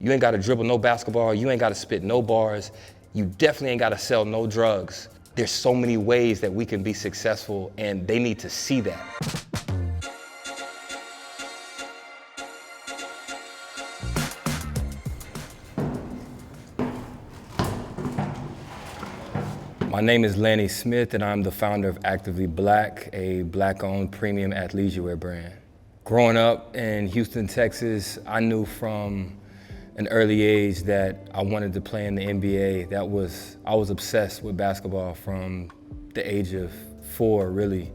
You ain't gotta dribble no basketball, you ain't gotta spit no bars, you definitely ain't gotta sell no drugs. There's so many ways that we can be successful, and they need to see that. My name is Lanny Smith, and I'm the founder of Actively Black, a Black-owned premium athleisure wear brand. Growing up in Houston, Texas, I knew from an early age that I wanted to play in the NBA. I was obsessed with basketball from the age of 4, really.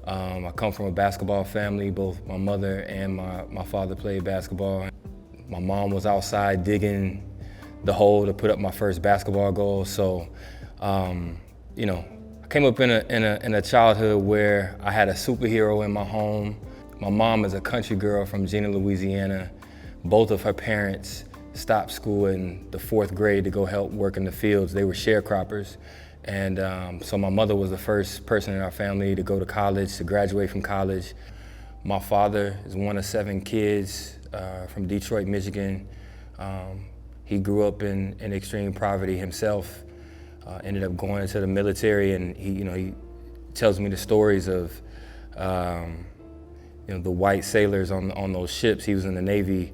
I come from a basketball family. Both my mother and my father played basketball. My mom was outside digging the hole to put up my first basketball goal. So, you know, I came up in a childhood where I had a superhero in my home. My mom is a country girl from Gina, Louisiana. Both of her parents stopped school in the 4th grade to go help work in the fields. They were sharecroppers. And so my mother was the first person in our family to go to college, to graduate from college. My father is one of 7 kids from Detroit, Michigan. He grew up in extreme poverty himself, ended up going into the military, and he tells me the stories of the white sailors on those ships. He was in the Navy,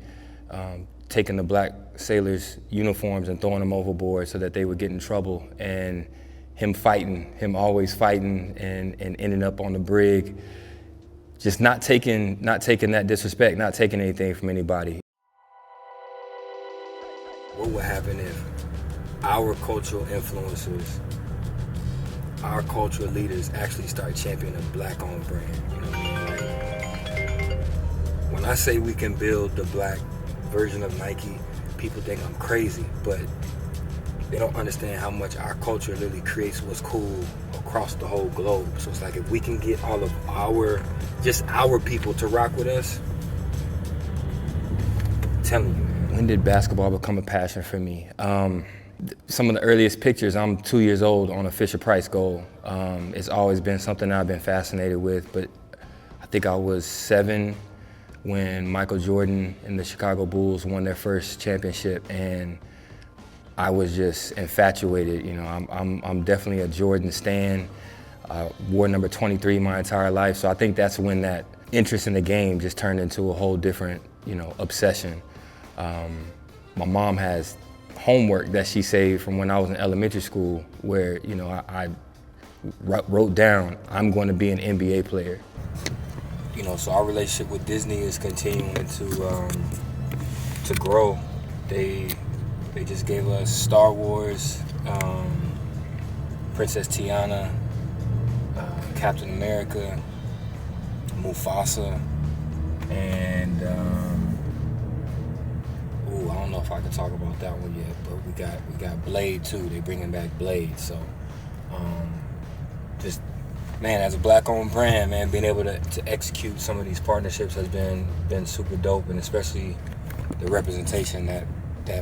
taking the black sailors' uniforms and throwing them overboard so that they would get in trouble. And him always fighting and ending up on the brig, just not taking that disrespect, not taking anything from anybody. What would happen if our cultural influencers, our cultural leaders actually start championing a Black-owned brand? You know what I mean? Like, when I say we can build the Black version of Nike, people think I'm crazy, but they don't understand how much our culture literally creates what's cool across the whole globe. So it's like, if we can get all of our people to rock with us, I'm telling you, man. When did basketball become a passion for me? Some of the earliest pictures, I'm 2 years old on a Fisher-Price goal. It's always been something I've been fascinated with, but I think I was 7 when Michael Jordan and the Chicago Bulls won their first championship, and I was just infatuated. You know, I'm definitely a Jordan stan. Wore number 23 my entire life, so I think that's when that interest in the game just turned into a whole different, obsession. My mom has homework that she saved from when I was in elementary school, where I wrote down, I'm going to be an NBA player. So our relationship with Disney is continuing to grow. They just gave us Star Wars, Princess Tiana, Captain America, Mufasa, and I don't know if I can talk about that one yet, but we got Blade too. They bringing back Blade, so just. Man, as a Black-owned brand, man, being able to execute some of these partnerships has been super dope, and especially the representation that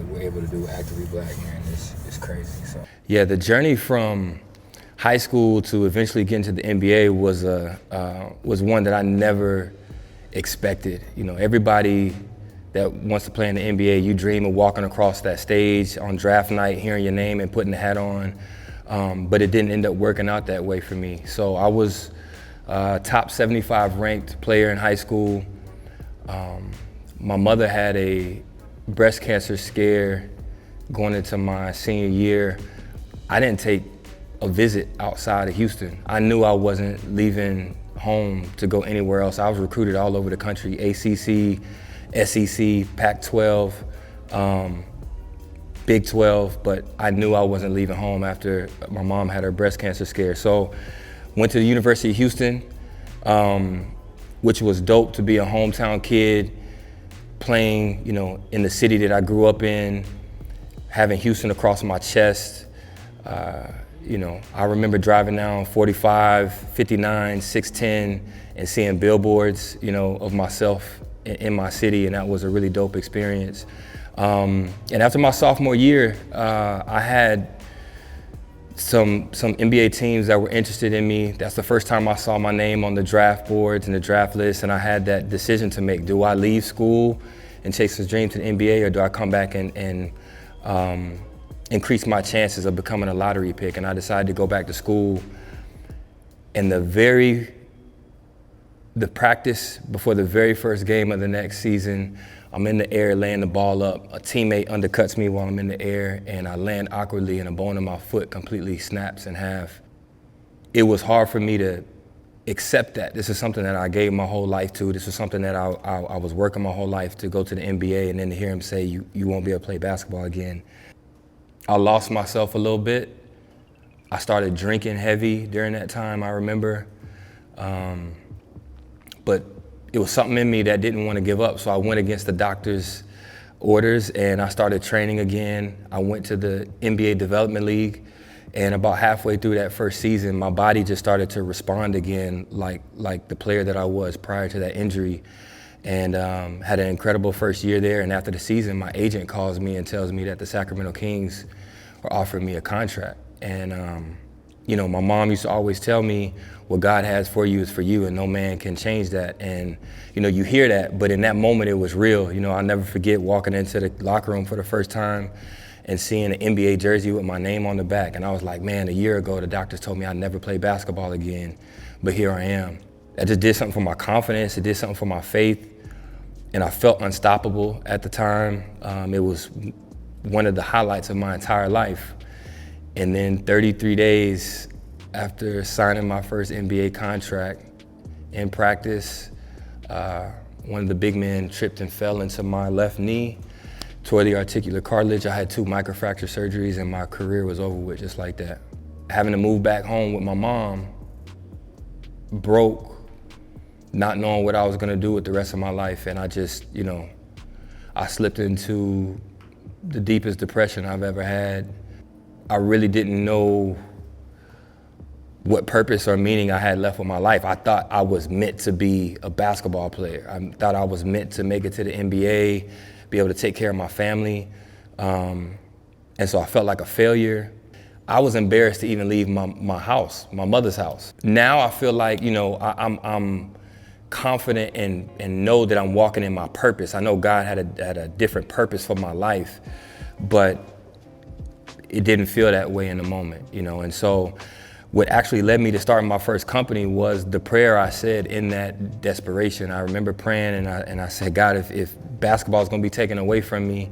we're able to do with Actively Black, man, is crazy. So yeah, the journey from high school to eventually getting to the NBA was one that I never expected. Everybody that wants to play in the NBA, you dream of walking across that stage on draft night, hearing your name and putting the hat on. But it didn't end up working out that way for me. So I was top 75 ranked player in high school. My mother had a breast cancer scare going into my senior year. I didn't take a visit outside of Houston. I knew I wasn't leaving home to go anywhere else. I was recruited all over the country, ACC, SEC, Pac-12. Big 12, but I knew I wasn't leaving home after my mom had her breast cancer scare. So went to the University of Houston, which was dope to be a hometown kid playing, in the city that I grew up in, having Houston across my chest. I remember driving down 45, 59, 610 and seeing billboards, of myself in my city, and that was a really dope experience. And after my sophomore year, I had some NBA teams that were interested in me. That's the first time I saw my name on the draft boards and the draft list, and I had that decision to make. Do I leave school and chase his dream to the NBA, or do I come back and increase my chances of becoming a lottery pick? And I decided to go back to school. And the practice before the very first game of the next season, I'm in the air laying the ball up. A teammate undercuts me while I'm in the air, and I land awkwardly, and a bone in my foot completely snaps in half. It was hard for me to accept that. This is something that I gave my whole life to. This was something that I was working my whole life to go to the NBA, and then to hear him say, you won't be able to play basketball again. I lost myself a little bit. I started drinking heavy during that time, I remember. But it was something in me that didn't want to give up, so I went against the doctor's orders and I started training again. I went to the NBA Development League, and about halfway through that first season, my body just started to respond again like the player that I was prior to that injury, and had an incredible first year there. And after the season, my agent calls me and tells me that the Sacramento Kings are offering me a contract. And my mom used to always tell me, what God has for you is for you, and no man can change that. And you hear that, but in that moment it was real. I'll never forget walking into the locker room for the first time and seeing an NBA jersey with my name on the back. And I was like, man, a year ago the doctors told me I'd never play basketball again, but here I am. That just did something for my confidence, it did something for my faith, and I felt unstoppable at the time. It was one of the highlights of my entire life. And then 33 days after signing my first NBA contract, in practice, one of the big men tripped and fell into my left knee, tore the articular cartilage. I had 2 microfracture surgeries, and my career was over with just like that. Having to move back home with my mom, broke, not knowing what I was gonna do with the rest of my life. And I just, I slipped into the deepest depression I've ever had. I really didn't know what purpose or meaning I had left with my life. I thought I was meant to be a basketball player. I thought I was meant to make it to the NBA, be able to take care of my family. And so I felt like a failure. I was embarrassed to even leave my house, my mother's house. Now I feel like, I'm confident and know that I'm walking in my purpose. I know God had a different purpose for my life, but it didn't feel that way in the moment, And so what actually led me to starting my first company was the prayer I said in that desperation. I remember praying and I said, God, if basketball is gonna be taken away from me,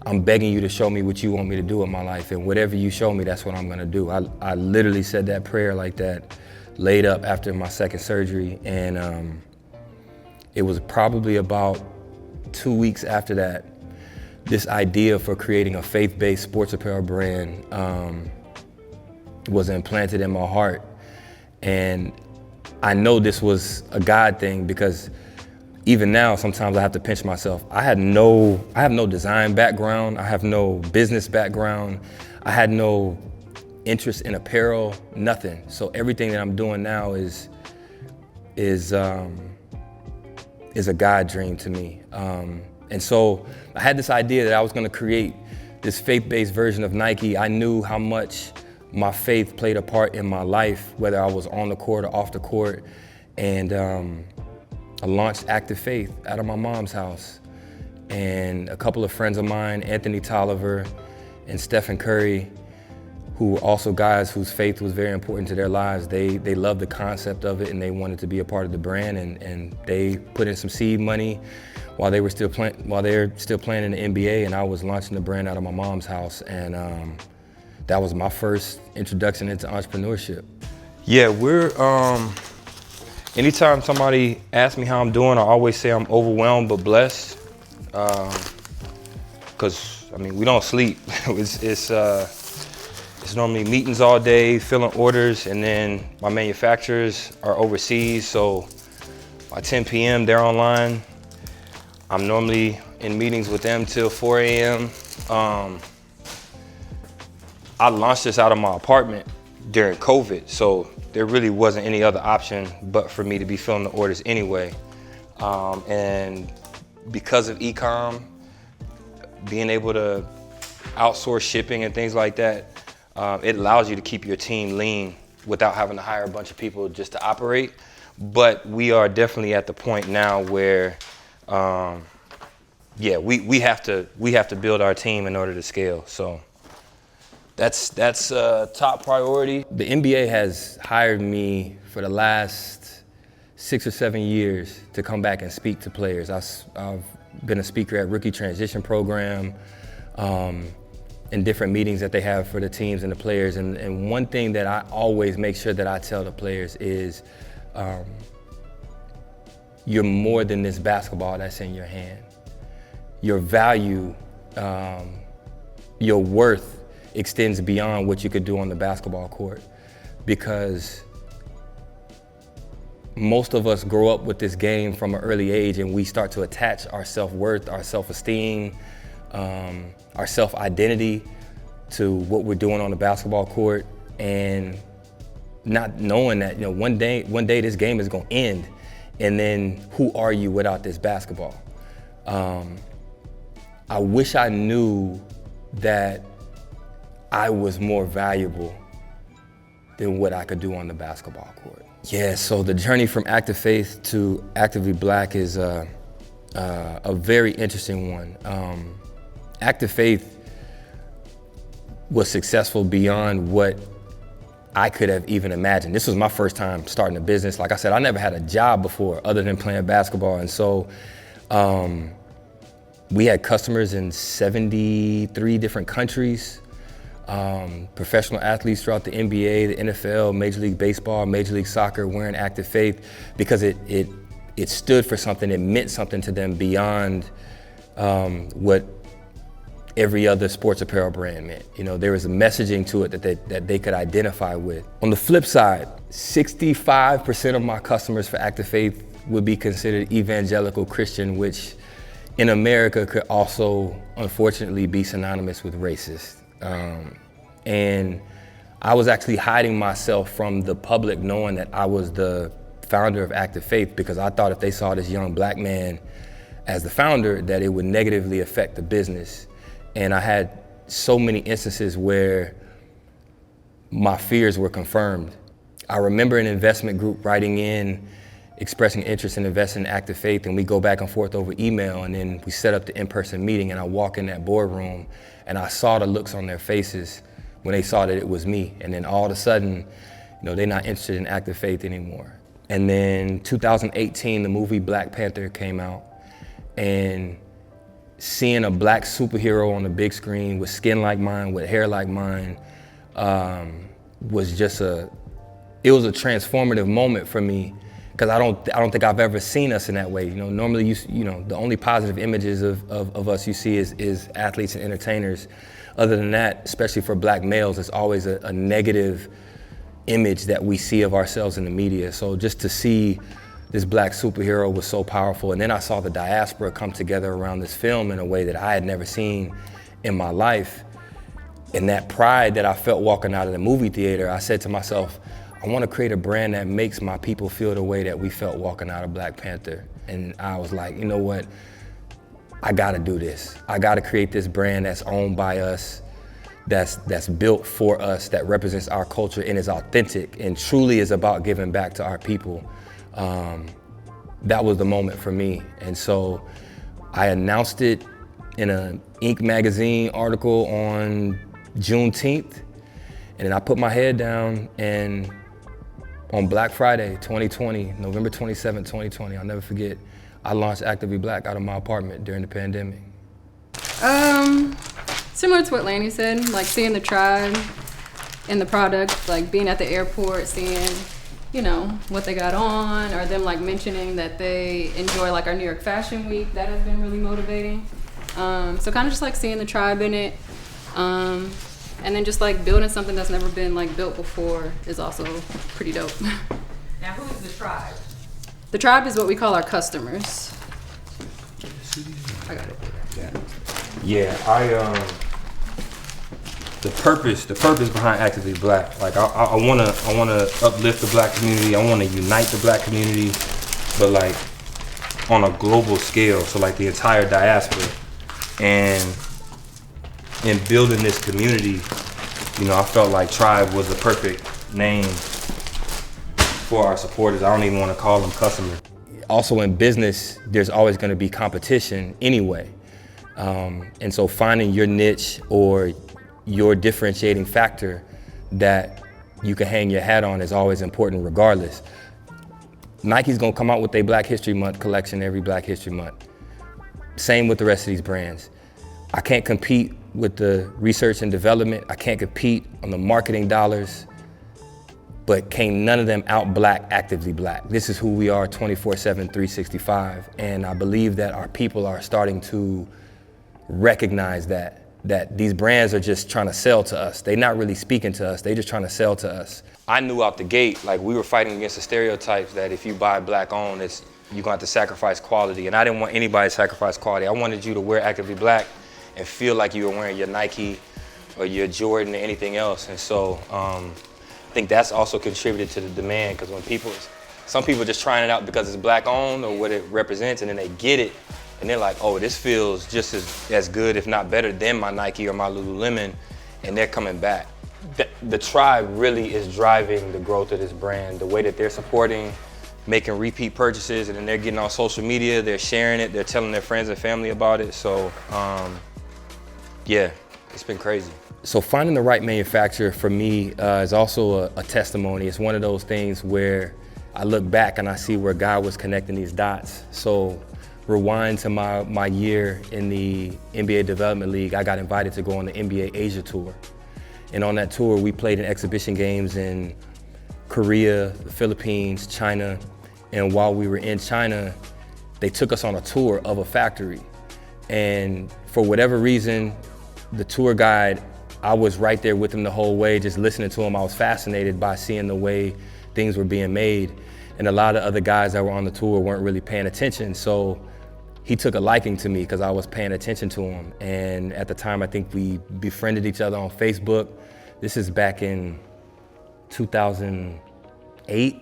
I'm begging you to show me what you want me to do with my life, and whatever you show me, that's what I'm gonna do. I literally said that prayer like that, laid up after my second surgery, and it was probably about 2 weeks after that, this idea for creating a faith-based sports apparel brand was implanted in my heart. And I know this was a God thing, because even now, sometimes I have to pinch myself. I have no design background. I have no business background. I had no interest in apparel, nothing. So everything that I'm doing now is a God dream to me. And so I had this idea that I was gonna create this faith-based version of Nike. I knew how much my faith played a part in my life, whether I was on the court or off the court. And I launched Active Faith out of my mom's house. And a couple of friends of mine, Anthony Tolliver and Stephen Curry, who were also guys whose faith was very important to their lives, they loved the concept of it and they wanted to be a part of the brand, and they put in some seed money while they were still playing in the NBA, and I was launching the brand out of my mom's house. And that was my first introduction into entrepreneurship. Yeah, anytime somebody asks me how I'm doing, I always say I'm overwhelmed but blessed. Cause we don't sleep. It's normally meetings all day, filling orders, and then my manufacturers are overseas, so by 10 p.m. they're online. I'm normally in meetings with them till 4 a.m. I launched this out of my apartment during COVID, so there really wasn't any other option but for me to be filling the orders anyway. And because of e-com, being able to outsource shipping and things like that, it allows you to keep your team lean without having to hire a bunch of people just to operate. But we are definitely at the point now where yeah, we have to build our team in order to scale. So that's top priority. The NBA has hired me for the last 6 or 7 years to come back and speak to players. I've been a speaker at Rookie Transition Program, in different meetings that they have for the teams and the players. And one thing that I always make sure that I tell the players is, you're more than this basketball that's in your hand. Your value, your worth extends beyond what you could do on the basketball court, because most of us grow up with this game from an early age, and we start to attach our self-worth, our self-esteem, our self-identity to what we're doing on the basketball court, and not knowing that, one day this game is gonna end, and then who are you without this basketball? I wish I knew that I was more valuable than what I could do on the basketball court. Yeah, so the journey from Active Faith to Actively Black is a very interesting one. Active Faith was successful beyond what I could have even imagined. This was my first time starting a business. Like I said, I never had a job before other than playing basketball. And so we had customers in 73 different countries, professional athletes throughout the NBA, the NFL, Major League Baseball, Major League Soccer wearing Active Faith, because it stood for something, it meant something to them beyond what every other sports apparel brand meant. There was a messaging to it that they could identify with. On the flip side, 65% of my customers for Active Faith would be considered evangelical Christian, which in America could also, unfortunately, be synonymous with racist. And I was actually hiding myself from the public, knowing that I was the founder of Active Faith, because I thought if they saw this young black man as the founder, that it would negatively affect the business. And I had so many instances where my fears were confirmed. I remember an investment group writing in, expressing interest in investing in Active Faith, and we go back and forth over email, and then we set up the in-person meeting, and I walk in that boardroom, and I saw the looks on their faces when they saw that it was me. And then all of a sudden, they're not interested in Active Faith anymore. And then 2018, the movie Black Panther came out, and seeing a black superhero on the big screen with skin like mine, with hair like mine, was just it was a transformative moment for me, because I don't think I've ever seen us in that way. Normally the only positive images of us you see is athletes and entertainers. Other than that, especially for black males, it's always a negative image that we see of ourselves in the media. So just to see this black superhero was so powerful. And then I saw the diaspora come together around this film in a way that I had never seen in my life. And that pride that I felt walking out of the movie theater, I said to myself, I want to create a brand that makes my people feel the way that we felt walking out of Black Panther. And I was like, you know what? I gotta do this. I gotta create this brand that's owned by us, that's built for us, that represents our culture and is authentic and truly is about giving back to our people. That was the moment for me. And so I announced it in an Inc. magazine article on Juneteenth. And then I put my head down, and on Black Friday 2020, November 27, 2020, I'll never forget, I launched Actively Black out of my apartment during the pandemic. Similar to what Lanny said, like seeing the tribe and the product, like being at the airport, seeing what they got on, or them like mentioning that they enjoy like our New York Fashion Week. That has been really motivating. So kind of just like seeing the tribe in it, and then just like building something that's never been like built before is also pretty dope. Now, who is the tribe? The tribe is what we call our customers. I got it. Yeah, the purpose behind Actively Black, like I wanna uplift the black community, I wanna unite the black community, but like on a global scale, so like the entire diaspora. And in building this community, I felt like Tribe was the perfect name for our supporters. I don't even want to call them customers. Also in business, there's always going to be competition anyway. And so finding your niche or your differentiating factor that you can hang your hat on is always important regardless. Nike's gonna come out with their Black History Month collection every Black History Month. Same with the rest of these brands. I can't compete with the research and development. I can't compete on the marketing dollars, but can't none of them out Black Actively Black. This is who we are 24/7, 365. And I believe that our people are starting to recognize that these brands are just trying to sell to us. They're not really speaking to us, they're just trying to sell to us. I knew out the gate, like we were fighting against the stereotypes that if you buy Black owned, you're gonna have to sacrifice quality. And I didn't want anybody to sacrifice quality. I wanted you to wear Actively Black and feel like you were wearing your Nike or your Jordan or anything else. And so I think that's also contributed to the demand, because when some people just trying it out because it's Black owned or what it represents, and then they get it, and they're like, oh, this feels just as good, if not better, than my Nike or my Lululemon, and they're coming back. The tribe really is driving the growth of this brand, the way that they're supporting, making repeat purchases, and then they're getting on social media, they're sharing it, they're telling their friends and family about it. So, yeah, it's been crazy. So finding the right manufacturer for me is also a testimony. It's one of those things where I look back and I see where God was connecting these dots. So rewind to my year in the NBA Development League, I got invited to go on the NBA Asia Tour. And on that tour, we played in exhibition games in Korea, the Philippines, China. And while we were in China, they took us on a tour of a factory. And for whatever reason, the tour guide, I was right there with him the whole way, just listening to him. I was fascinated by seeing the way things were being made. And a lot of other guys that were on the tour weren't really paying attention. So he took a liking to me because I was paying attention to him. And at the time, I think we befriended each other on Facebook. This is back in 2008.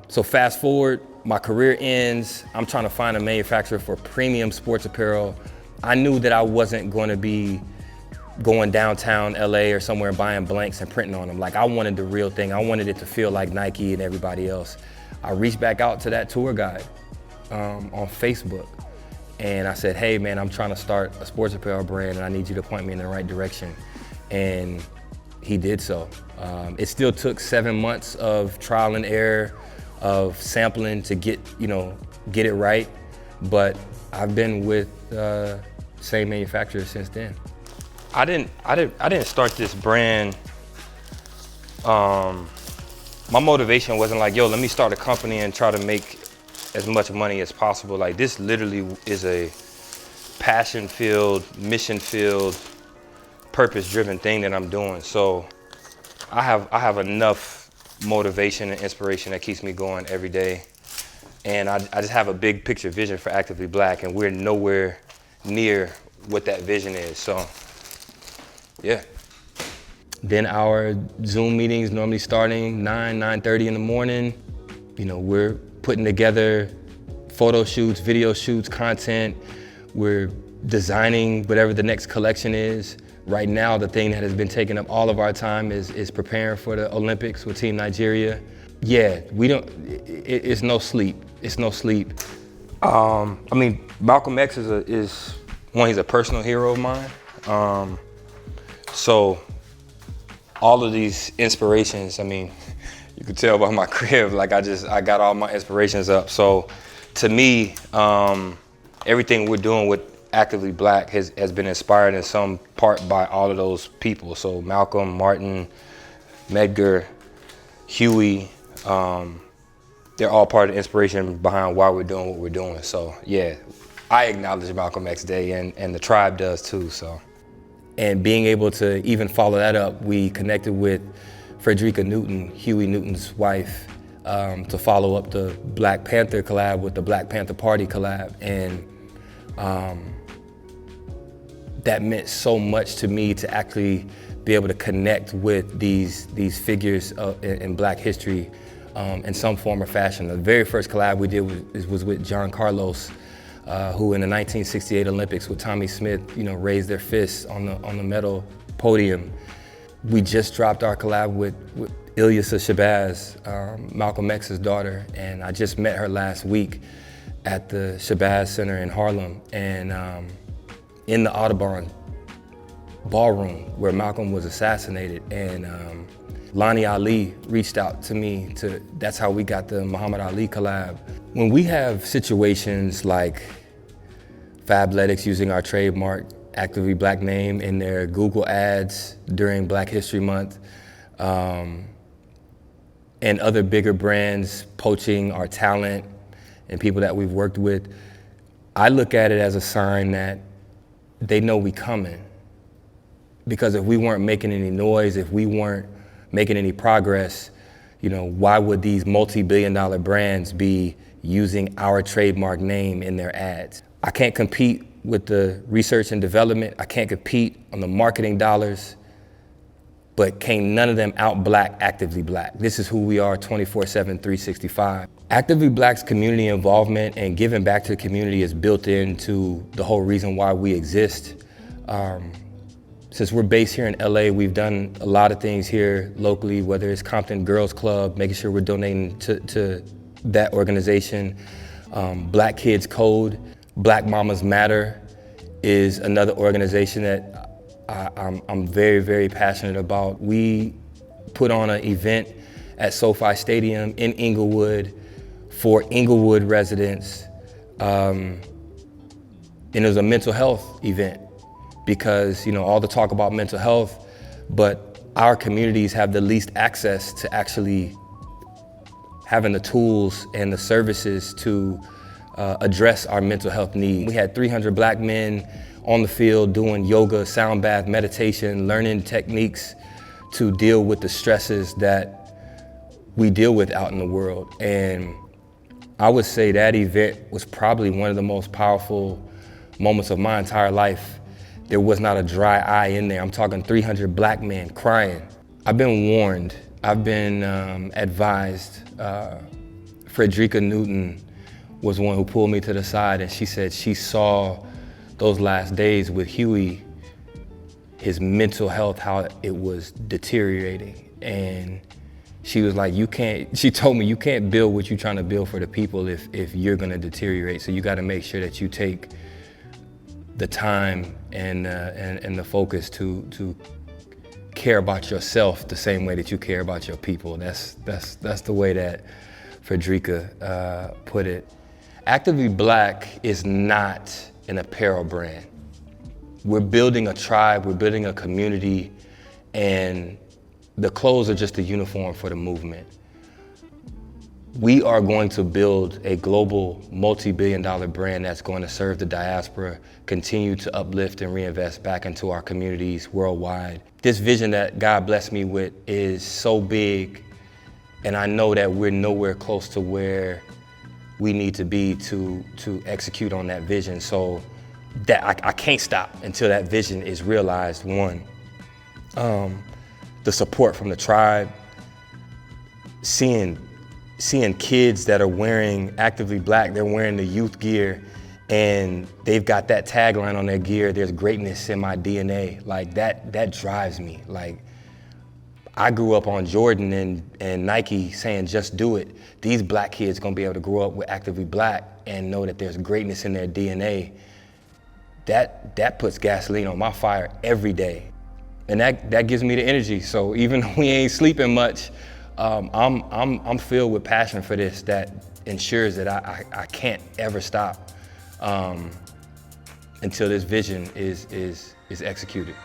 So fast forward, my career ends. I'm trying to find a manufacturer for premium sports apparel. I knew that I wasn't going to be going downtown LA or somewhere and buying blanks and printing on them. Like, I wanted the real thing. I wanted it to feel like Nike and everybody else. I reached back out to that tour guide on Facebook, and I said, hey man, I'm trying to start a sports apparel brand and I need you to point me in the right direction. And he did so. It still took 7 months of trial and error, of sampling to get it right. But I've been with same manufacturer since then. I didn't start this brand. My motivation wasn't like, yo, let me start a company and try to make as much money as possible. Like, this literally is a passion-filled, mission-filled, purpose-driven thing that I'm doing. So I have enough motivation and inspiration that keeps me going every day. And I just have a big picture vision for Actively Black, and we're nowhere near what that vision is. So, yeah. Then our Zoom meetings normally starting 9:30 in the morning. We're putting together photo shoots, video shoots, content. We're designing whatever the next collection is. Right now, the thing that has been taking up all of our time is preparing for the Olympics with Team Nigeria. Yeah, it's no sleep. It's no sleep. Malcolm X is he's a personal hero of mine. So all of these inspirations, you could tell by my crib, like I got all my inspirations up. So to me, everything we're doing with Actively Black has been inspired in some part by all of those people. So Malcolm, Martin, Medgar, Huey, they're all part of the inspiration behind why we're doing what we're doing. So yeah, I acknowledge Malcolm X Day, and the tribe does too. So, and being able to even follow that up, we connected with Frederica Newton, Huey Newton's wife, to follow up the Black Panther collab with the Black Panther Party collab. And that meant so much to me to actually be able to connect with these figures in Black history in some form or fashion. The very first collab we did was with John Carlos, who in the 1968 Olympics with Tommy Smith, raised their fists on the medal podium. We just dropped our collab with Ilyasa Shabazz, Malcolm X's daughter, and I just met her last week. at the Shabazz Center in Harlem, and in the Audubon ballroom where Malcolm was assassinated, and Lonnie Ali reached out to me that's how we got the Muhammad Ali collab. When we have situations like Fabletics using our trademark Actively Black name in their Google ads during Black History Month, and other bigger brands poaching our talent and people that we've worked with, I look at it as a sign that they know we coming. Because if we weren't making any noise, if we weren't making any progress, why would these multi-billion-dollar brands be using our trademark name in their ads? I can't compete with the research and development. I can't compete on the marketing dollars, but can't none of them out-black Actively Black. This is who we are 24/7, 365. Actively Black's community involvement and giving back to the community is built into the whole reason why we exist. Since we're based here in LA, we've done a lot of things here locally, whether it's Compton Girls Club, making sure we're donating to that organization. Black Kids Code, Black Mamas Matter is another organization that I'm very, very passionate about. We put on an event at SoFi Stadium in Inglewood for Inglewood residents, and it was a mental health event. Because all the talk about mental health, but our communities have the least access to actually having the tools and the services to address our mental health needs. We had 300 Black men on the field doing yoga, sound bath, meditation, learning techniques to deal with the stresses that we deal with out in the world. And I would say that event was probably one of the most powerful moments of my entire life. There was not a dry eye in there. I'm talking 300 Black men crying. I've been warned, I've been advised. Frederica Newton was one who pulled me to the side, and she said she saw those last days with Huey, his mental health, how it was deteriorating. And she was like, she told me, you can't build what you're trying to build for the people if you're gonna deteriorate. So you gotta make sure that you take the time and the focus to care about yourself the same way that you care about your people. That's the way that Frederica put it. Actively Black is not an apparel brand. We're building a tribe, we're building a community, and the clothes are just a uniform for the movement. We are going to build a global multi-billion-dollar brand that's going to serve the diaspora, continue to uplift and reinvest back into our communities worldwide. This vision that God blessed me with is so big, and I know that we're nowhere close to where we need to be to execute on that vision. So that I can't stop until that vision is realized. One, the support from the tribe, seeing kids that are wearing Actively Black, they're wearing the youth gear, and they've got that tagline on their gear, there's greatness in my DNA. Like that drives me. Like, I grew up on Jordan and Nike saying, just do it. These Black kids gonna be able to grow up with Actively Black and know that there's greatness in their DNA. That puts gasoline on my fire every day. And that gives me the energy. So even though we ain't sleeping much, I'm filled with passion for this that ensures that I can't ever stop until this vision is executed.